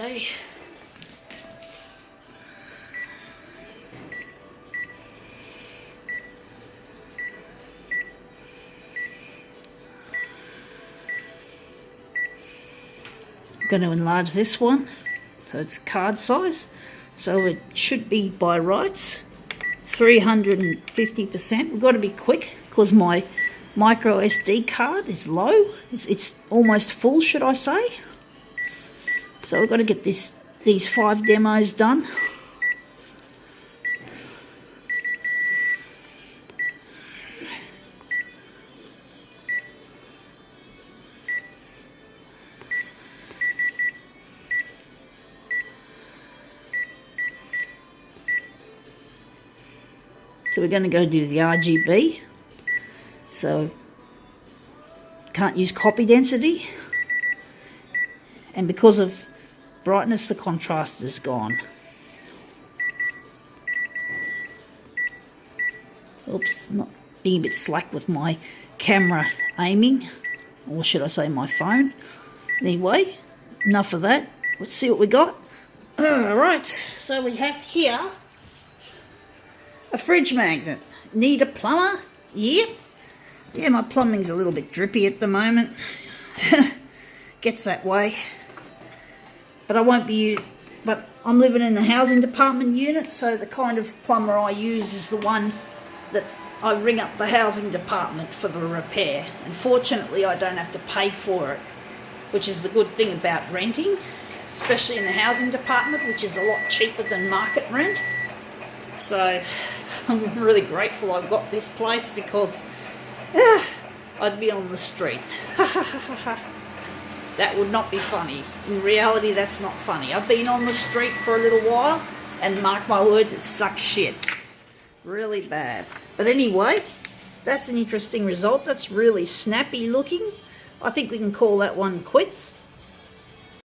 Okay. I'm going to enlarge this one so it's card size. So it should be by rights 350%. We've got to be quick because my micro SD card is low. It's almost full, should I say. So we've got to get these 5 demos done. So we're going to go do the RGB. So can't use copy density. And because of brightness, the contrast is gone. Oops, not being a bit slack with my camera aiming. Or should I say my phone. Anyway, enough of that. Let's see what we got. Alright, so we have here a fridge magnet. Need a plumber? Yep. Yeah, my plumbing's a little bit drippy at the moment. Gets that way. But but I'm living in the housing department unit, so the kind of plumber I use is the one that I ring up the housing department for the repair. And fortunately, I don't have to pay for it, which is the good thing about renting, especially in the housing department, which is a lot cheaper than market rent. So I'm really grateful I've got this place because I'd be on the street. That would not be funny. In reality, that's not funny. I've been on the street for a little while, and mark my words, it sucks shit. Really bad. But anyway, that's an interesting result. That's really snappy looking. I think we can call that one quits.